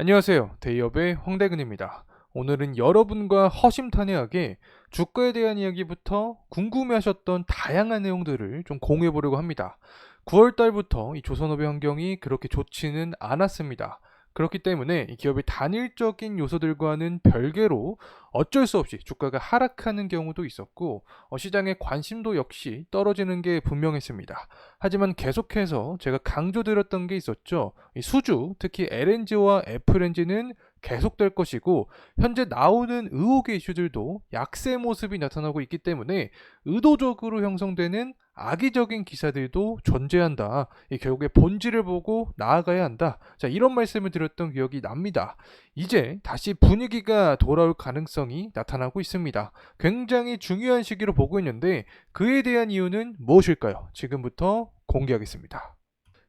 안녕하세요. 데이업의 황대근입니다. 오늘은 여러분과 허심탄회하게 주가에 대한 이야기부터 궁금해하셨던 다양한 내용들을 좀 공유해 보려고 합니다. 9월 달부터 이 조선업의 환경이 그렇게 좋지는 않았습니다. 그렇기 때문에 이 기업의 단일적인 요소들과는 별개로 어쩔 수 없이 주가가 하락하는 경우도 있었고, 시장의 관심도 역시 떨어지는 게 분명했습니다. 하지만 계속해서 제가 강조드렸던 게 있었죠. 이 수주, 특히 LNG와 FLNG는 계속될 것이고, 현재 나오는 의혹의 이슈들도 약세 모습이 나타나고 있기 때문에 의도적으로 형성되는 악의적인 기사들도 존재한다. 이 결국에 본질을 보고 나아가야 한다. 자, 이런 말씀을 드렸던 기억이 납니다. 이제 다시 분위기가 돌아올 가능성이 나타나고 있습니다. 굉장히 중요한 시기로 보고 있는데 그에 대한 이유는 무엇일까요? 지금부터 공개하겠습니다.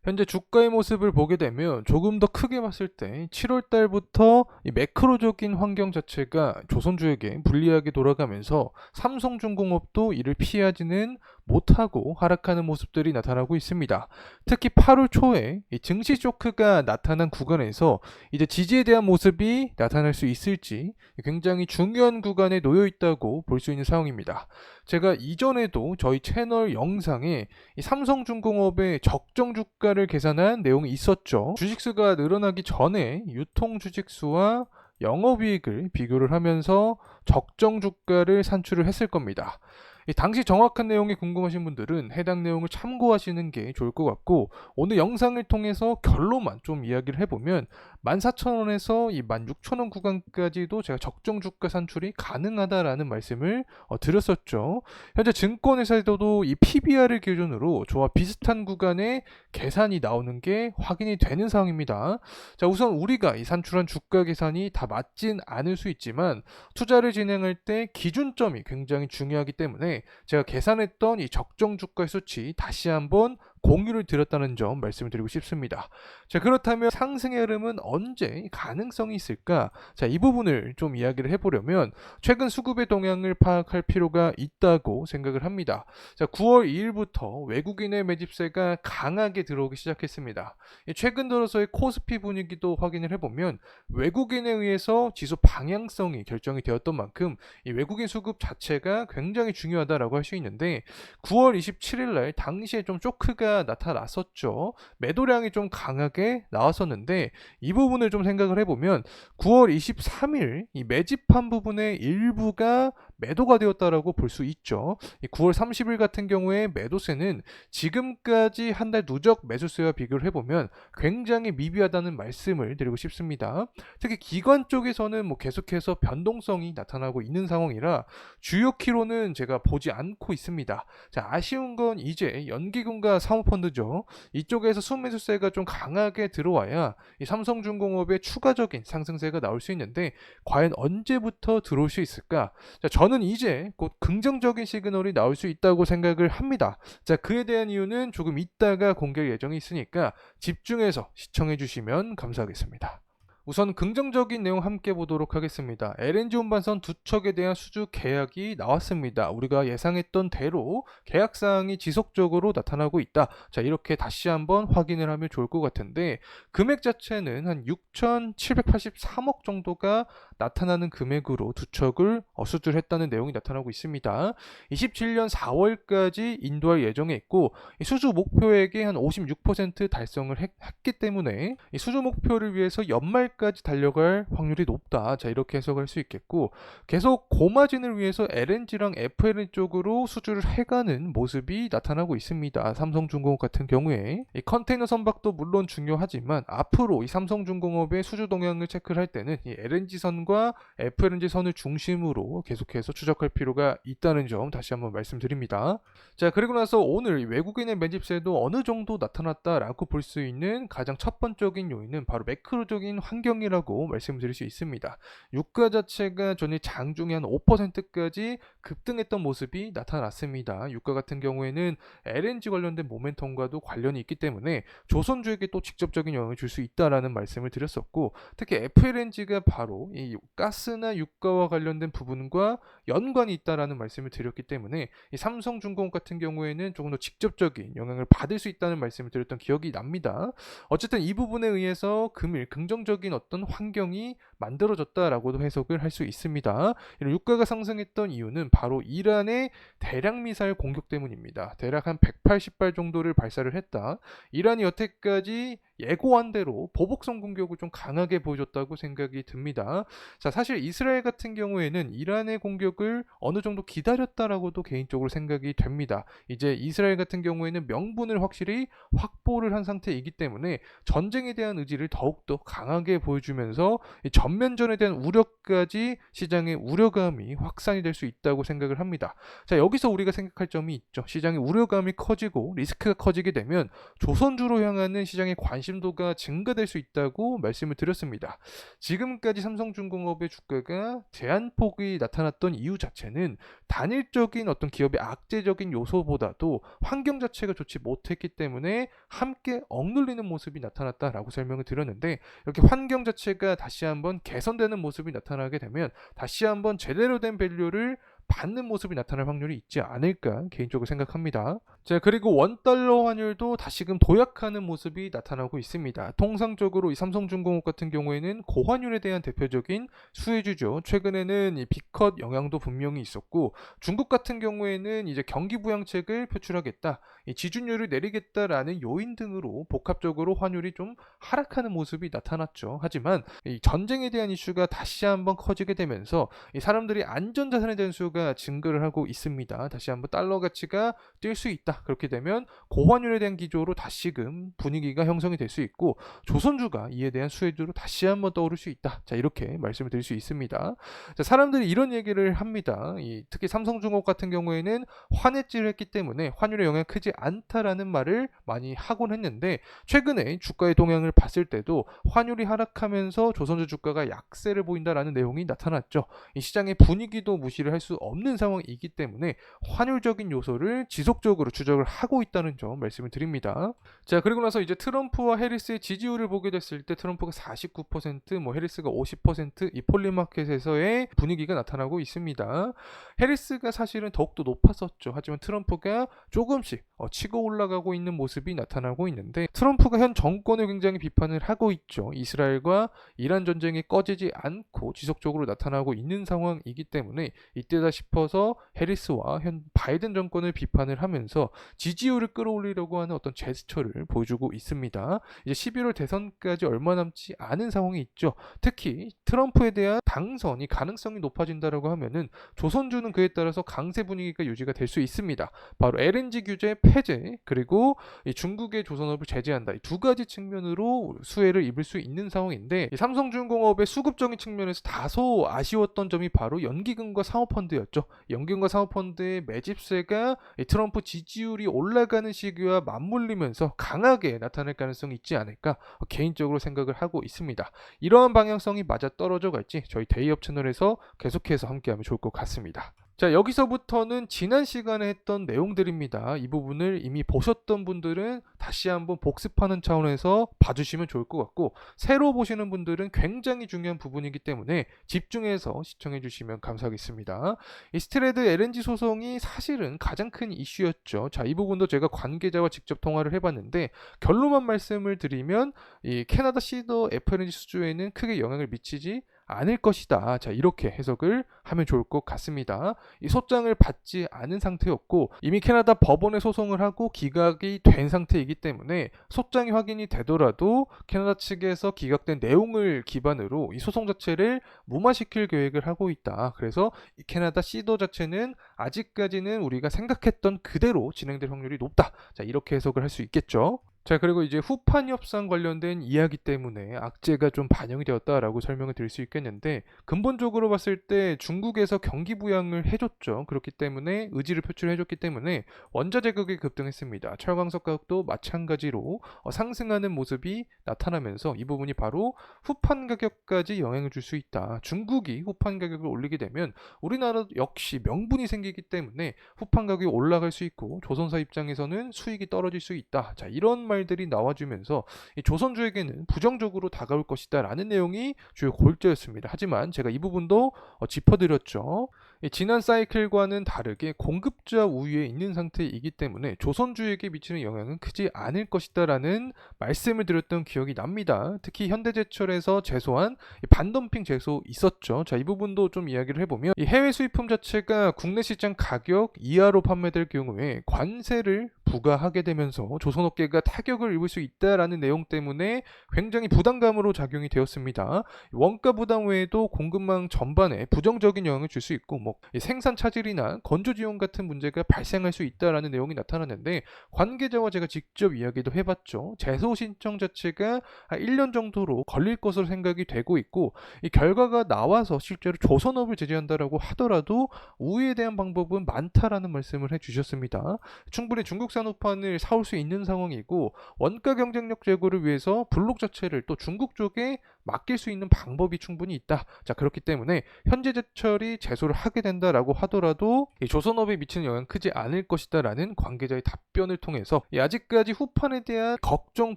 현재 주가의 모습을 보게 되면 조금 더 크게 봤을 때 7월 달부터 이 매크로적인 환경 자체가 조선주에게 불리하게 돌아가면서 삼성중공업도 이를 피하지는 못하고 하락하는 모습들이 나타나고 있습니다. 특히 8월 초에 이 증시 쇼크가 나타난 구간에서 이제 지지에 대한 모습이 나타날 수 있을지 굉장히 중요한 구간에 놓여 있다고 볼 수 있는 상황입니다. 제가 이전에도 저희 채널 영상에 이 삼성중공업의 적정 주가를 계산한 내용이 있었죠. 주식수가 늘어나기 전에 유통 주식수와 영업이익을 비교를 하면서 적정 주가를 산출을 했을 겁니다. 이 당시 정확한 내용이 궁금하신 분들은 해당 내용을 참고하시는 게 좋을 것 같고, 오늘 영상을 통해서 결론만 좀 이야기를 해보면 14,000원에서 이 16,000원 구간까지도 제가 적정 주가 산출이 가능하다라는 말씀을 드렸었죠. 현재 증권회사에서도 이 PBR을 기준으로 저와 비슷한 구간에 계산이 나오는 게 확인이 되는 상황입니다. 자, 우선 우리가 이 산출한 주가 계산이 다 맞진 않을 수 있지만 투자를 진행할 때 기준점이 굉장히 중요하기 때문에 제가 계산했던 이 적정 주가 수치 다시 한번 공유를 드렸다는 점 말씀을 드리고 싶습니다. 자, 그렇다면 상승의 흐름은 언제 가능성이 있을까? 자, 이 부분을 좀 이야기를 해보려면 최근 수급의 동향을 파악할 필요가 있다고 생각을 합니다. 자, 9월 2일부터 외국인의 매집세가 강하게 들어오기 시작했습니다. 최근 들어서의 코스피 분위기도 확인을 해보면 외국인에 의해서 지수 방향성이 결정이 되었던 만큼 이 외국인 수급 자체가 굉장히 중요하다라고 할 수 있는데, 9월 27일 날 당시에 좀 쇼크가 나타났었죠. 매도량이 좀 강하게 나왔었는데 이 부분을 좀 생각을 해보면 9월 23일 이 매집한 부분의 일부가 매도가 되었다라고 볼 수 있죠. 이 9월 30일 같은 경우에 매도세는 지금까지 한 달 누적 매수세와 비교를 해보면 굉장히 미비하다는 말씀을 드리고 싶습니다. 특히 기관 쪽에서는 계속해서 변동성이 나타나고 있는 상황이라 주요 키로는 제가 보지 않고 있습니다. 자, 아쉬운 건 이제 연기금과 사모펀드죠. 이쪽에서 순매수세가 좀 강하게 들어와야 이 삼성중공업의 추가적인 상승세가 나올 수 있는데 과연 언제부터 들어올 수 있을까? 자, 저는 이제 곧 긍정적인 시그널이 나올 수 있다고 생각을 합니다. 자, 그에 대한 이유는 조금 이따가 공개할 예정이 있으니까 집중해서 시청해 주시면 감사하겠습니다. 우선 긍정적인 내용 함께 보도록 하겠습니다. LNG 운반선 두 척에 대한 수주 계약이 나왔습니다. 우리가 예상했던 대로 계약 사항이 지속적으로 나타나고 있다. 자, 이렇게 다시 한번 확인을 하면 좋을 것 같은데, 금액 자체는 한 6,783억 정도가 나타나는 금액으로 두 척을 수주를 했다는 내용이 나타나고 있습니다. 27년 4월까지 인도할 예정에 있고, 이 수주 목표액의 한 56% 달성을 했기 때문에 이 수주 목표를 위해서 연말까지 달려갈 확률이 높다. 자, 이렇게 해석할 수 있겠고, 계속 고마진을 위해서 LNG랑 FLNG 쪽으로 수주를 해가는 모습이 나타나고 있습니다. 삼성중공업 같은 경우에 이 컨테이너 선박도 물론 중요하지만 앞으로 이 삼성중공업의 수주 동향을 체크를 할 때는 이 LNG 선과 FLNG 선을 중심으로 계속해서 추적할 필요가 있다는 점 다시 한번 말씀드립니다. 자, 그리고 나서 오늘 외국인의 매집세도 어느 정도 나타났다라고 볼 수 있는 가장 첫 번적인 요인은 바로 매크로적인 환경이라고 말씀드릴 수 있습니다. 유가 자체가 전일 장중에 한 5%까지 급등했던 모습이 나타났습니다. 유가 같은 경우에는 LNG 관련된 모멘텀과도 관련이 있기 때문에 조선주에게 또 직접적인 영향을 줄 수 있다라는 말씀을 드렸었고, 특히 FLNG가 바로 이 가스나 유가와 관련된 부분과 연관이 있다라는 말씀을 드렸기 때문에 이 삼성중공업 같은 경우에는 조금 더 직접적인 영향을 받을 수 있다는 말씀을 드렸던 기억이 납니다. 어쨌든 이 부분에 의해서 금일 긍정적인 어떤 환경이 만들어졌다라고도 해석을 할 수 있습니다. 이런 유가가 상승했던 이유는 바로 이란의 대량 미사일 공격 때문입니다. 대략 한 180발 정도를 발사를 했다. 이란이 여태까지 예고한 대로 보복성 공격을 좀 강하게 보여줬다고 생각이 듭니다. 자, 사실 이스라엘 같은 경우에는 이란의 공격을 어느 정도 기다렸다라고도 개인적으로 생각이 됩니다. 이제 이스라엘 같은 경우에는 명분을 확실히 확보를 한 상태이기 때문에 전쟁에 대한 의지를 더욱더 강하게 보여주면서 이 전면전에 대한 우려까지 시장의 우려감이 확산이 될 수 있다고 생각을 합니다. 자, 여기서 우리가 생각할 점이 있죠. 시장의 우려감이 커지고 리스크가 커지게 되면 조선주로 향하는 시장의 관심도가 증가될 수 있다고 말씀을 드렸습니다. 지금까지 삼성중공업의 주가가 제한폭이 나타났던 이유 자체는 단일적인 어떤 기업의 악재적인 요소보다도 환경 자체가 좋지 못했기 때문에 함께 억눌리는 모습이 나타났다라고 설명을 드렸는데, 이렇게 환경 자체가 다시 한번 개선되는 모습이 나타나게 되면 다시 한번 제대로 된 밸류를 받는 모습이 나타날 확률이 있지 않을까 개인적으로 생각합니다. 자, 그리고 원달러 환율도 다시금 도약하는 모습이 나타나고 있습니다. 통상적으로 이 삼성중공업 같은 경우에는 고환율에 대한 대표적인 수혜주죠. 최근에는 이 비컷 영향도 분명히 있었고, 중국 같은 경우에는 이제 경기 부양책을 표출하겠다, 이 지준율을 내리겠다라는 요인 등으로 복합적으로 환율이 좀 하락하는 모습이 나타났죠. 하지만 이 전쟁에 대한 이슈가 다시 한번 커지게 되면서 이 사람들이 안전자산에 대한 수요가 증가를 하고 있습니다. 다시 한번 달러 가치가 뛸 수 있다. 그렇게 되면 고환율에 대한 기조로 다시금 분위기가 형성이 될 수 있고, 조선주가 이에 대한 수혜주로 다시 한번 떠오를 수 있다. 자, 이렇게 말씀을 드릴 수 있습니다. 자, 사람들이 이런 얘기를 합니다. 특히 삼성중공업 같은 경우에는 환해지를 했기 때문에 환율의 영향이 크지 않다라는 말을 많이 하곤 했는데, 최근에 주가의 동향을 봤을 때도 환율이 하락하면서 조선주 주가가 약세를 보인다라는 내용이 나타났죠. 이 시장의 분위기도 무시를 할 수 없는 상황이기 때문에 환율적인 요소를 지속적으로 추적을 하고 있다는 점 말씀을 드립니다. 자, 그리고 나서 이제 트럼프와 해리스의 지지율을 보게 됐을 때 트럼프가 49%, 해리스가 50%, 이 폴리마켓에서의 분위기가 나타나고 있습니다. 해리스가 사실은 더욱더 높았었죠. 하지만 트럼프가 조금씩 치고 올라가고 있는 모습이 나타나고 있는데, 트럼프가 현 정권을 굉장히 비판을 하고 있죠. 이스라엘과 이란 전쟁이 꺼지지 않고 지속적으로 나타나고 있는 상황이기 때문에 이때다 싶어서 해리스와 현 바이든 정권을 비판을 하면서 지지율을 끌어올리려고 하는 어떤 제스처를 보여주고 있습니다. 이제 11월 대선까지 얼마 남지 않은 상황이 있죠. 특히 트럼프에 대한 당선이 가능성이 높아진다라고 하면은 조선주는 그에 따라서 강세 분위기가 유지가 될 수 있습니다. 바로 LNG 규제 폐쇄, 그리고 이 중국의 조선업을 제재한다. 이 두 가지 측면으로 수혜를 입을 수 있는 상황인데, 이 삼성중공업의 수급적인 측면에서 다소 아쉬웠던 점이 바로 연기금과 사모펀드였죠. 연기금과 사모펀드의 매집세가 이 트럼프 지지율이 올라가는 시기와 맞물리면서 강하게 나타날 가능성이 있지 않을까 개인적으로 생각을 하고 있습니다. 이러한 방향성이 맞아 떨어져 갈지 저희 데이업 채널에서 계속해서 함께하면 좋을 것 같습니다. 자, 여기서부터는 지난 시간에 했던 내용들입니다. 이 부분을 이미 보셨던 분들은 다시 한번 복습하는 차원에서 봐주시면 좋을 것 같고, 새로 보시는 분들은 굉장히 중요한 부분이기 때문에 집중해서 시청해 주시면 감사하겠습니다. 이 스트레드 LNG 소송이 사실은 가장 큰 이슈였죠. 자, 이 부분도 제가 관계자와 직접 통화를 해봤는데, 결론만 말씀을 드리면 이 캐나다 시더 FLNG 수주에는 크게 영향을 미치지 않을 것이다. 자, 이렇게 해석을 하면 좋을 것 같습니다. 이 소장을 받지 않은 상태였고, 이미 캐나다 법원에 소송을 하고 기각이 된 상태이기 때문에 소장이 확인이 되더라도 캐나다 측에서 기각된 내용을 기반으로 이 소송 자체를 무마시킬 계획을 하고 있다. 그래서 이 캐나다 시도 자체는 아직까지는 우리가 생각했던 그대로 진행될 확률이 높다. 자, 이렇게 해석을 할 수 있겠죠. 자, 그리고 이제 후판 협상 관련된 이야기 때문에 악재가 좀 반영이 되었다라고 설명을 드릴 수 있겠는데, 근본적으로 봤을 때 중국에서 경기 부양을 해줬죠. 그렇기 때문에 의지를 표출해줬기 때문에 원자재 가격이 급등했습니다. 철광석 가격도 마찬가지로 상승하는 모습이 나타나면서 이 부분이 바로 후판 가격까지 영향을 줄 수 있다. 중국이 후판 가격을 올리게 되면 우리나라 역시 명분이 생기기 때문에 후판 가격이 올라갈 수 있고 조선사 입장에서는 수익이 떨어질 수 있다. 자, 이런 말들이 나와주면서 이 조선주에게는 부정적으로 다가올 것이다라는 내용이 주요 골자였습니다. 하지만 제가 이 부분도 짚어드렸죠. 지난 사이클과는 다르게 공급자 우위에 있는 상태이기 때문에 조선주에게 미치는 영향은 크지 않을 것이다라는 말씀을 드렸던 기억이 납니다. 특히 현대제철에서 제소한 반덤핑 제소 있었죠. 자, 이 부분도 좀 이야기를 해보면 이 해외 수입품 자체가 국내 시장 가격 이하로 판매될 경우에 관세를 부과하게 되면서 조선업계가 타격을 입을 수 있다라는 내용 때문에 굉장히 부담감으로 작용이 되었습니다. 원가 부담 외에도 공급망 전반에 부정적인 영향을 줄 수 있고 생산 차질이나 건조 지원 같은 문제가 발생할 수 있다라는 내용이 나타났는데 관계자와 제가 직접 이야기도 해봤죠. 제소 신청 자체가 한 1년 정도로 걸릴 것으로 생각이 되고 있고 이 결과가 나와서 실제로 조선업을 제재한다라고 하더라도 우위에 대한 방법은 많다라는 말씀을 해주셨습니다. 충분히 중국산 우판을 사올 수 있는 상황이고 원가 경쟁력 제고를 위해서 블록 자체를 또 중국 쪽에 맡길 수 있는 방법이 충분히 있다. 자, 그렇기 때문에 현재제철이 제소를 하게 된다라고 하더라도 이 조선업에 미치는 영향은 크지 않을 것이다라는 관계자의 답변을 통해서 아직까지 후판에 대한 걱정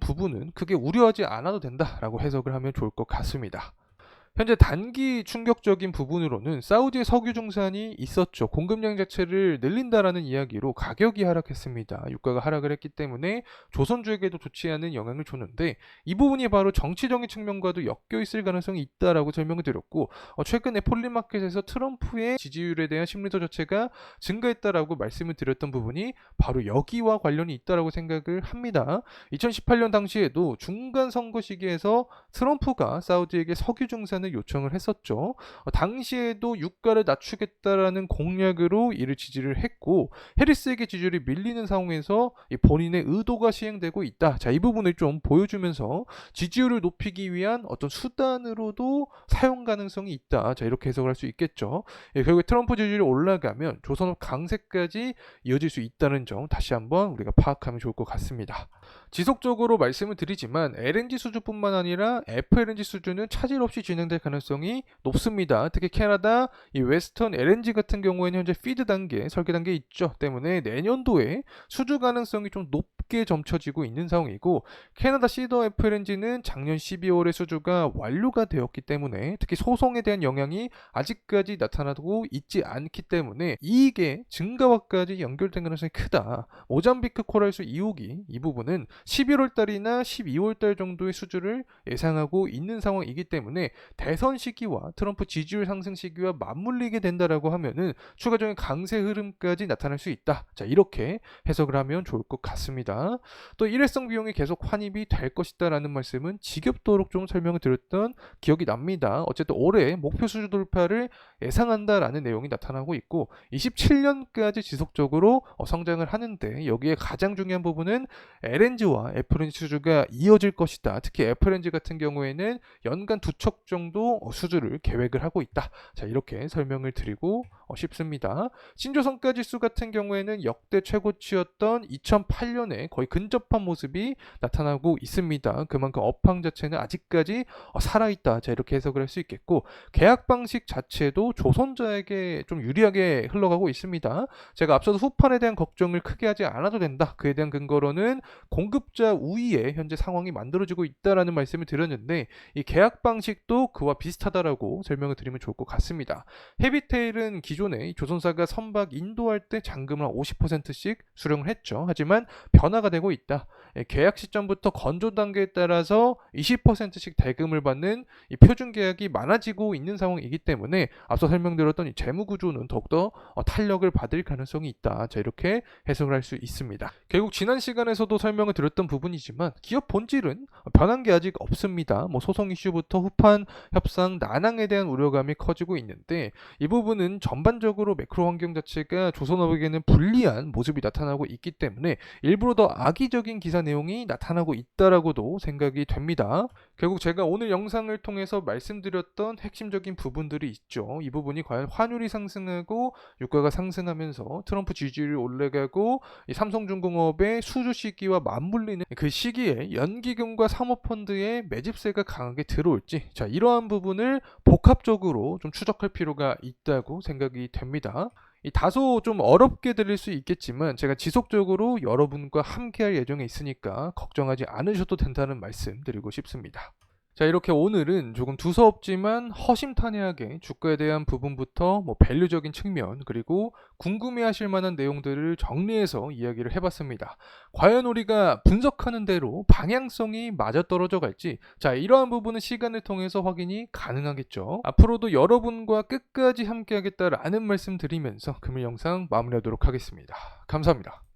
부분은 크게 우려하지 않아도 된다라고 해석을 하면 좋을 것 같습니다. 현재 단기 충격적인 부분으로는 사우디의 석유 증산이 있었죠. 공급량 자체를 늘린다라는 이야기로 가격이 하락했습니다. 유가가 하락을 했기 때문에 조선주에게도 좋지 않은 영향을 줬는데 이 부분이 바로 정치적인 측면과도 엮여 있을 가능성이 있다라고 설명을 드렸고 최근에 폴리마켓에서 트럼프의 지지율에 대한 심리도 자체가 증가했다라고 말씀을 드렸던 부분이 바로 여기와 관련이 있다라고 생각을 합니다. 2018년 당시에도 중간 선거 시기에서 트럼프가 사우디에게 석유 증산을 요청을 했었죠. 당시에도 유가를 낮추겠다라는 공약으로 이를 지지를 했고 해리스에게 지지율이 밀리는 상황에서 본인의 의도가 시행되고 있다. 자, 이 부분을 좀 보여주면서 지지율을 높이기 위한 어떤 수단으로도 사용 가능성이 있다. 자, 이렇게 해석을 할 수 있겠죠. 결국에 트럼프 지지율이 올라가면 조선업 강세까지 이어질 수 있다는 점 다시 한번 우리가 파악하면 좋을 것 같습니다. 지속적으로 말씀을 드리지만 LNG 수주뿐만 아니라 FLNG 수주는 차질 없이 진행될 가능성이 높습니다. 특히 캐나다 이 웨스턴 LNG 같은 경우에는 현재 피드 단계, 설계 단계에 있죠. 때문에 내년도에 수주 가능성이 좀 높게 점쳐지고 있는 상황이고 캐나다 시더 FLNG는 작년 12월에 수주가 완료가 되었기 때문에 특히 소송에 대한 영향이 아직까지 나타나고 있지 않기 때문에 이익의 증가와까지 연결된 가능성이 크다. 모잠비크 코랄수 2호기 이 부분은 11월 달이나 12월 달 정도의 수주를 예상하고 있는 상황이기 때문에 대선 시기와 트럼프 지지율 상승 시기와 맞물리게 된다라고 하면은 추가적인 강세 흐름까지 나타날 수 있다. 자, 이렇게 해석을 하면 좋을 것 같습니다. 또 일회성 비용이 계속 환입이 될 것이다라는 말씀은 지겹도록 좀 설명을 드렸던 기억이 납니다. 어쨌든 올해 목표 수주 돌파를 예상한다라는 내용이 나타나고 있고 27년까지 지속적으로 성장을 하는데 여기에 가장 중요한 부분은 LNG와 FLNG 수주가 이어질 것이다. 특히 FLNG 같은 경우에는 연간 2척 정도 수주를 계획을 하고 있다. 자, 이렇게 설명을 드리고 싶습니다. 신조선가 지수 같은 경우에는 역대 최고치였던 2008년에 거의 근접한 모습이 나타나고 있습니다. 그만큼 업황 자체는 아직까지 살아있다. 자, 이렇게 해석을 할 수 있겠고 계약 방식 자체도 조선자에게 좀 유리하게 흘러가고 있습니다. 제가 앞서서 후판에 대한 걱정을 크게 하지 않아도 된다. 그에 대한 근거로는 공급자 우위에 현재 상황이 만들어지고 있다라는 말씀을 드렸는데 이 계약 방식도 그와 비슷하다라고 설명을 드리면 좋을 것 같습니다. 헤비테일은 기존에 조선사가 선박 인도할 때 잔금을 한 50%씩 수령을 했죠. 하지만 변화가 되고 있다. 계약 시점부터 건조 단계에 따라서 20%씩 대금을 받는 이 표준 계약이 많아지고 있는 상황이기 때문에 앞서 설명드렸던 이 재무 구조는 더욱더 탄력을 받을 가능성이 있다. 자, 이렇게 해석을 할 수 있습니다. 결국 지난 시간에서도 설명을 드렸던 부분이지만 기업 본질은 변한 게 아직 없습니다. 소송 이슈부터 후판 협상 난항에 대한 우려감이 커지고 있는데 이 부분은 전반적으로 매크로 환경 자체가 조선업에게는 불리한 모습이 나타나고 있기 때문에 일부러 더 악의적인 기사 내용이 나타나고 있다라고도 생각이 됩니다. 결국 제가 오늘 영상을 통해서 말씀드렸던 핵심적인 부분들이 있죠. 이 부분이 과연 환율이 상승하고 유가가 상승하면서 트럼프 지지율이 올라가고 이 삼성중공업의 수주 시기와 맞물리는 그 시기에 연기금과 사모펀드의 매집세가 강하게 들어올지, 자, 이러한 부분을 복합적으로 좀 추적할 필요가 있다고 생각이 됩니다. 이 다소 좀 어렵게 들릴 수 있겠지만 제가 지속적으로 여러분과 함께할 예정에 있으니까 걱정하지 않으셔도 된다는 말씀 드리고 싶습니다. 자, 이렇게 오늘은 조금 두서없지만 허심탄회하게 주가에 대한 부분부터 밸류적인 측면 그리고 궁금해하실 만한 내용들을 정리해서 이야기를 해봤습니다. 과연 우리가 분석하는 대로 방향성이 맞아떨어져 갈지, 자, 이러한 부분은 시간을 통해서 확인이 가능하겠죠. 앞으로도 여러분과 끝까지 함께하겠다라는 말씀 드리면서 금일 영상 마무리하도록 하겠습니다. 감사합니다.